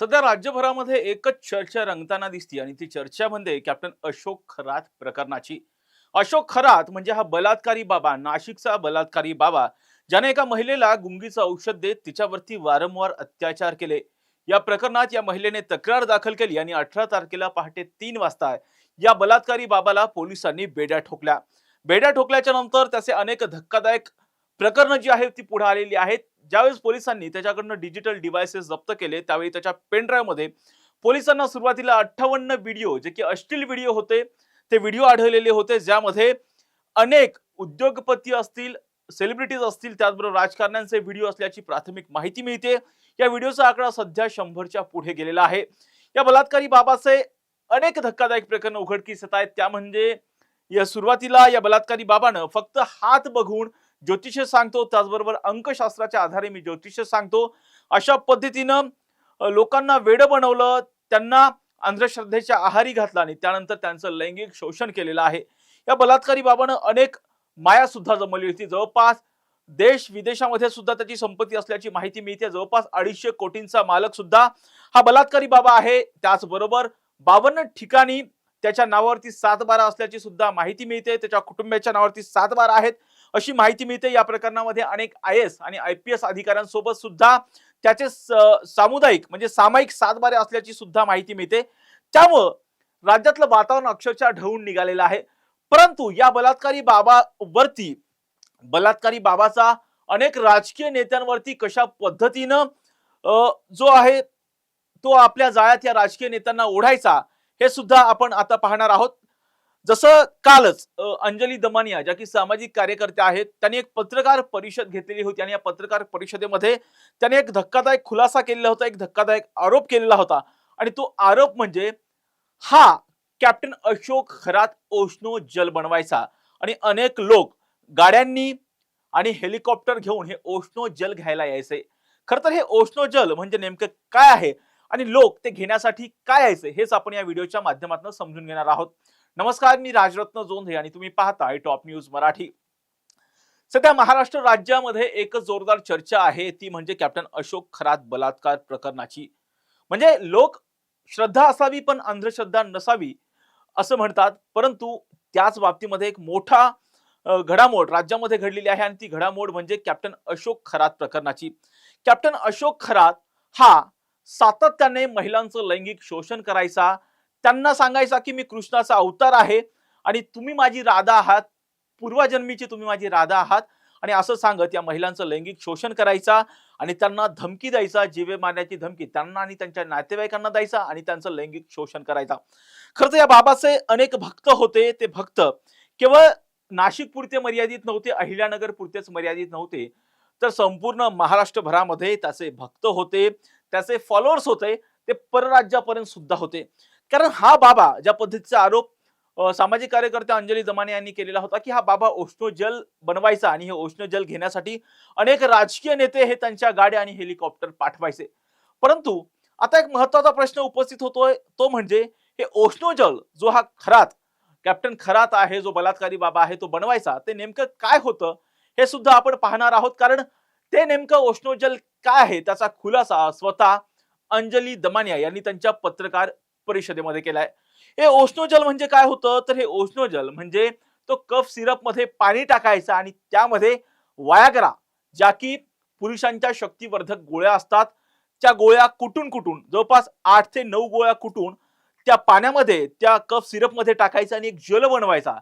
सध्या राज्यभरामध्ये एकच चर्चा रंगताना दिसते आणि ती चर्चा म्हणजे कॅप्टन अशोक खरात प्रकरणाची. अशोक खरात म्हणजे हा बलात्कारी बाबा, नाशिकचा बलात्कारी बाबा, ज्याने एका महिलेला गुंगीचं औषध देत तिच्यावरती वारंवार अत्याचार केले. या प्रकरणात या महिलेने तक्रार दाखल केली आणि 18 तारखेला पहाटे 3 वाजता या बलात्कारी बाबाला पोलिसांनी बेड्या ठोकल्या. बेड्या ठोकल्याच्या नंतर त्याचे अनेक धक्कादायक प्रकरणं जी आहेत ती पुढे आलेली आहेत. ज्यावेळेस पोलिसांनी त्याच्याकडनं डिजिटल डिव्हाइसेस जप्त केले त्यावेळी त्याच्या पेन ड्राईव्ह मध्ये पोलिसांना सुरुवातीला 58 व्हिडिओ जे की अश्लील व्हिडिओ होते ते व्हिडिओ आढळलेले होते, ज्यामध्ये अनेक उद्योगपती असतील, सेलिब्रिटीज असतील, त्याचबरोबर राजकारण्यांचे व्हिडिओ असल्याची प्राथमिक माहिती मिळते. या व्हिडिओचा आकडा सध्या 100च्या पुढे गेलेला आहे. या बलात्कारी बाबाचे अनेक धक्कादायक प्रकरण उघडकीस येत आहेत. त्या म्हणजे या सुरुवातीला या बलात्कारी बाबानं फक्त हात बघून ज्योतिष सांगतो, त्याचबरोबर अंकशास्त्राच्या आधारे मी ज्योतिष सांगतो अशा पद्धतीनं लोकांना वेड बनवलं, त्यांना अंधश्रद्धेच्या आहारी घातला आणि त्यानंतर त्यांचं लैंगिक शोषण केलेलं आहे. या बलात्कारी बाबानं अनेक माया सुद्धा जमवली होती. जवळपास देश विदेशामध्ये सुद्धा त्याची संपत्ती असल्याची माहिती मिळते. जवळपास 250 कोटींचा मालक सुद्धा हा बलात्कारी बाबा आहे. त्याचबरोबर 52 ठिकाणी त्याच्या नावावरती 7-12 असल्याची सुद्धा माहिती मिळते. त्याच्या कुटुंबाच्या नावावरती 7-12 आहेत अशी माहिती मिळते. या प्रकरणामध्ये अनेक IAS आणि IPS अधिकाऱ्यांसोबत सुद्धा त्याचे सामुदायिक म्हणजे सामायिक 7-12 असल्याची सुद्धा माहिती मिळते. त्यामुळं राज्यातलं वातावरण अक्षरशः ढवळून निघालेलं आहे. परंतु या बलात्कारी बाबाचा अनेक राजकीय नेत्यांवरती कशा पद्धतीनं जो आहे तो आपल्या जाळ्यात या राजकीय नेत्यांना ओढायचा हे सुद्धा आपण आता पाहणार आहोत. जसं कालच अंजली दमानिया ज्या की सामाजिक कार्यकर्त्या आहेत, त्यांनी एक पत्रकार परिषद घेतलेली होती आणि या पत्रकार परिषदेमध्ये त्यांनी एक धक्कादायक खुलासा केलेला होता, एक धक्कादायक आरोप केलेला होता आणि तो आरोप म्हणजे हा कॅप्टन अशोक खरात ओशनो जल बनवायचा आणि अनेक लोक गाड्यांनी आणि हेलिकॉप्टर घेऊन हे ओशनो जल घ्यायला यायचे. खरं तर हे ओशनो जल म्हणजे नेमकं काय आहे आणि लोक ते घेण्यासाठी काय यायचे हेच आपण या व्हिडिओच्या माध्यमातून समजून घेणार आहोत. नमस्कार, मी राजरत्न जोंधे आणि तुम्ही पाहताय टॉप न्यूज मराठी. सध्या महाराष्ट्र राज्यामध्ये एक जोरदार चर्चा आहे, ती म्हणजे कॅप्टन अशोक खरात बलात्कार प्रकरणाची. म्हणजे लोक श्रद्धा असावी पण अंधश्रद्धा नसावी असं म्हणतात, परंतु त्याच बाबतीमध्ये एक मोठा घडामोड राज्यामध्ये घडलेली आहे आणि ती घडामोड म्हणजे कॅप्टन अशोक खरात प्रकरणाची. कॅप्टन अशोक खरात हा सातत्याने महिलांचं लैंगिक शोषण करायचा, त्यांना सांगायचा की मी कृष्णाचा अवतार आहे आणि तुम्ही माझी राधा आहात, पूर्वजन्मीची तुम्ही माझी राधा आहात आणि असं सांगत या महिलांचं लैंगिक शोषण करायचा आणि त्यांना धमकी द्यायचा, जीवे मारण्याची धमकी त्यांना आणि त्यांच्या नातेवाईकांना द्यायचा आणि त्यांचं लैंगिक शोषण करायचा. खरं तर या बाबाचे अनेक भक्त होते. ते भक्त केवळ नाशिक पुरते मर्यादित नव्हते, अहिल्यानगर पुरतेच मर्यादित नव्हते, तर संपूर्ण महाराष्ट्रभरामध्ये त्याचे भक्त होते, त्याचे फॉलोअर्स होते, ते परराज्यापर्यंत सुद्धा होते. कारण हा बाबा ज्या पद्धतीचा आरोप सामाजिक कार्यकर्त्या अंजली दमाने यांनी केलेला होता की हा बाबा ओशनो जल बनवायचा आणि हे ओशनो जल घेण्यासाठी अनेक राजकीय नेते हे त्यांच्या गाड्या आणि हेलिकॉप्टर पाठवायचे. परंतु आता एक महत्त्वाचा प्रश्न उपस्थित होतोय, तो म्हणजे हे ओशनो जल जो हा खरात कॅप्टन खरात आहे, जो बलात्कारी बाबा आहे, तो बनवायचा ते नेमकं काय होतं हे सुद्धा आपण पाहणार आहोत. कारण ते नेमकं ओशनो जल काय आहे त्याचा खुलासा स्वतः अंजली दमानिया यांनी त्यांच्या पत्रकार परिषदेमध्ये केलाय. हे ओशनो जल म्हणजे काय होतं, तर हे ओशनो जल म्हणजे तो कफ सिरप मध्ये पाणी टाकायचा आणि त्यामध्ये वायाग्रा ज्या की पुरुषांच्या शक्तिवर्धक गोळ्या असतात त्या गोळ्या कुटून कुटून जवळपास 8 ते 9 गोळ्या कुटून त्या पाण्यामध्ये त्या कफ सिरप मध्ये टाकायचा आणि एक जल बनवायचा.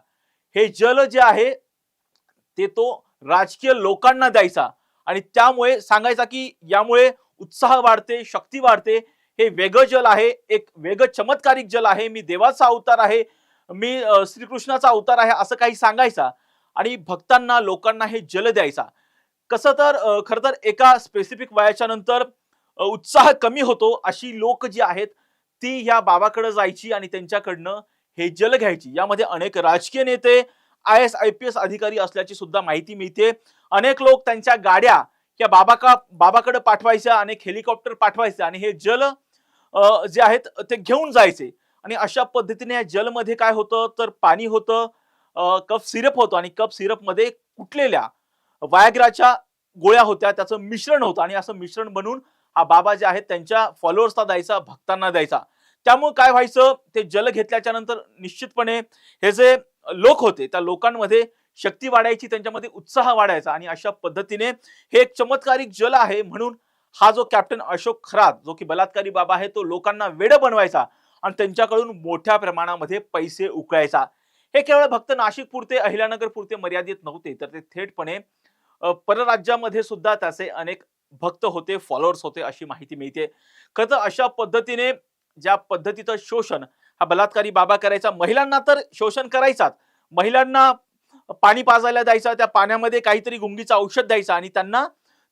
हे जल जे आहे ते तो राजकीय लोकांना द्यायचा आणि त्यामुळे सांगायचा की यामुळे उत्साह वाढते, शक्ती वाढते, हे वेगळं जल आहे, एक वेगळं चमत्कारिक जल आहे, मी देवाचा अवतार आहे, मी श्रीकृष्णाचा अवतार आहे असं काही सांगायचा आणि भक्तांना लोकांना हे जल द्यायचा. कसं तर खरं तर एका स्पेसिफिक वयाच्या नंतर उत्साह कमी होतो, अशी लोक जी आहेत ती ह्या बाबाकडे जायची आणि त्यांच्याकडनं हे जल घ्यायची. यामध्ये अनेक राजकीय नेते, IAS IPS अधिकारी असल्याची सुद्धा माहिती मिळते. अनेक लोक त्यांच्या गाड्या या बाबाकडे पाठवायच्या, अनेक हेलिकॉप्टर पाठवायचे आणि हे जल जे आहेत ते घेऊन जायचे आणि अशा पद्धतीने या जलमध्ये काय होतं तर पाणी होतं, कफ सिरप होतं आणि कफ सिरप मध्ये कुटलेल्या वायाग्राच्या गोळ्या होत्या, त्याचं मिश्रण होतं आणि असं मिश्रण बनवून हा बाबा जे आहेत त्यांच्या फॉलोअर्सला द्यायचा, भक्तांना द्यायचा. त्यामुळे काय व्हायचं, ते जल घेतल्याच्या नंतर निश्चितपणे हे जे लोक होते त्या लोकांमध्ये शक्ती वाढायची, त्यांच्यामध्ये उत्साह वाढायचा आणि अशा पद्धतीने हे एक चमत्कारिक जल आहे म्हणून हा जो कॅप्टन अशोक खरात जो की बलात्कारी बाबा आहे तो लोकांना वेड बनवायचा आणि त्यांच्याकडून मोठ्या प्रमाणामध्ये पैसे उकळायचा. हे केवळ फक्त नाशिक पुरते, अहिल्यानगर पुरते मर्यादित नव्हते, तर ते थेटपणे परराज्यामध्ये सुद्धा त्याचे अनेक भक्त होते, फॉलोअर्स होते अशी माहिती मिळते. खरं तर अशा पद्धतीने ज्या पद्धतीचं शोषण हा बलात्कारी बाबा करायचा, महिलांना तर शोषण करायचाच, महिलांना पाणी पाजायला द्यायचा, त्या पाण्यामध्ये काहीतरी गुंगीचं औषध द्यायचं आणि त्यांना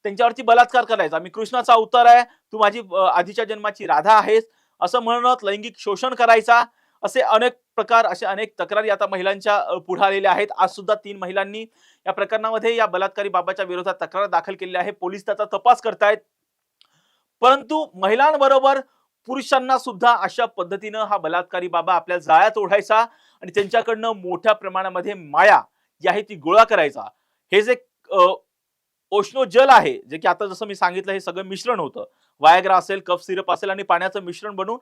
त्यांच्यावरती बलात्कार करायचा. मी कृष्णाचा अवतार आहे, तू माझी आधीच्या जन्माची राधा आहेस असं म्हणत लैंगिक शोषण करायचा. असे अनेक प्रकार, असे अनेक तक्रारी आता महिलांच्या पुढे आलेल्या आहेत. आज सुद्धा 3 महिलांनी या प्रकरणामध्ये या बलात्कारी बाबाच्या विरोधात तक्रार दाखल केली आहे. पोलीस त्याचा तपास करतायत. परंतु महिलांबरोबर पुरुषांना सुद्धा अशा पद्धतीनं हा बलात्कारी बाबा आपल्या जाळ्यात ओढायचा आणि त्यांच्याकडनं मोठ्या प्रमाणामध्ये माया जी आहे ती गोळा करायचा. हे जे ओशनो जल आहे, जे की आता जसं मी सांगितलं हे सगळं मिश्रण होतं, वायग्रा असेल, कफ सिरप असेल आणि पाण्याचं मिश्रण बनवून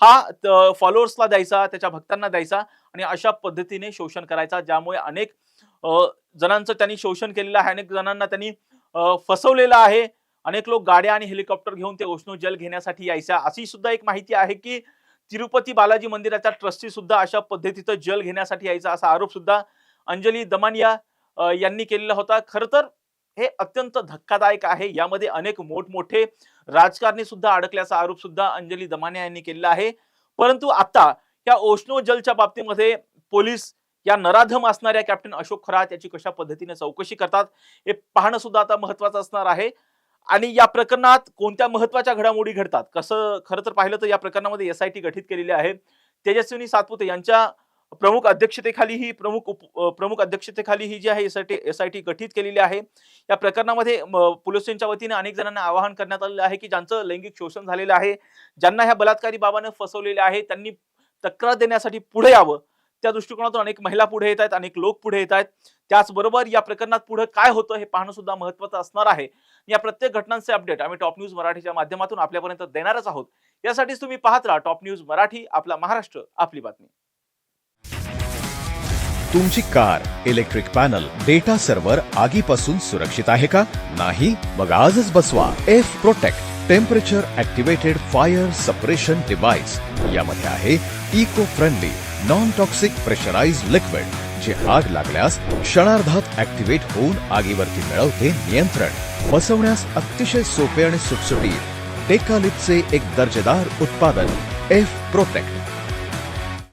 हा फॉलोअर्सला द्यायचा, त्याच्या भक्तांना द्यायचा आणि अशा पद्धतीने शोषण करायचा, ज्यामुळे अनेक जणांचं त्यांनी शोषण केलेलं आहे, अनेक जणांना त्यांनी फसवलेलं आहे. अनेक लोक गाड्या आणि हेलिकॉप्टर घेऊन ते ओशनो जल घेण्यासाठी यायच्या. अशी सुद्धा एक माहिती आहे की तिरुपती बालाजी मंदिराच्या ट्रस्टी सुद्धा अशा पद्धतीचं जल घेण्यासाठी यायचा, असा आरोप सुद्धा अंजली दमानिया यांनी केलेला होता. खरं तर हे अत्यंत धक्कादायक आहे. यामध्ये अनेक मोठमोठे राजकारणी सुद्धा अडकल्याचा आरोप सुद्धा अंजली दमानिया यांनी केलेला आहे. परंतु आता या ओशनो जलच्या बाबतीमध्ये पोलीस या नराधम असणाऱ्या कॅप्टन अशोक खरात याची कशा पद्धतीने चौकशी करतात हे पाहणं सुद्धा आता महत्वाचं असणार आहे. आणि या प्रकरणात कोणत्या महत्वाच्या घडामोडी घडतात, कसं खरं तर पाहिलं तर या प्रकरणामध्ये एसआयटी गठीत केलेली आहे. तेजस्विनी सातपुते यांच्या प्रमुख अध्यक्षतेखाली ही जी आहे एसआयटी गठीत केलेली आहे. या प्रकरणामध्ये पोलिसांच्या वतीने अनेक जणांना आवाहन करण्यात आलेलं आहे की ज्यांचं लैंगिक शोषण झालेलं आहे, ज्यांना ह्या बलात्कारी बाबाने फसवलेले आहे, त्यांनी तक्रार देण्यासाठी पुढे यावं. त्या दृष्टिकोनातून अनेक महिला पुढे येत आहेत, अनेक लोक पुढे येत आहेत. त्याचबरोबर या प्रकरणात पुढे काय होतं हे पाहणं सुद्धा महत्त्वाचं असणार आहे. या प्रत्येक घटनांचे अपडेट आम्ही टॉप न्यूज मराठीच्या माध्यमातून आपल्यापर्यंत देणारच आहोत. यासाठीच तुम्ही पाहत राहा टॉप न्यूज मराठी, आपला महाराष्ट्र, आपली बातमी. तुमची car, electric panel, data server आगीपासून सुरक्षित आहे का? नाही? मग आजच बसवा F protect temperature activated fire suppression device. यामध्ये आहे eco friendly non toxic pressurised liquid, जे आग लागल्यास क्षणार्धात ऍक्टिव्हेट होऊन आगीवरती मिळवते नियंत्रण. बसवण्यास अतिशय सोपे आणि सुटसुटीत टेकालिपचे एक दर्जेदार उत्पादन एफ प्रोटेक्ट.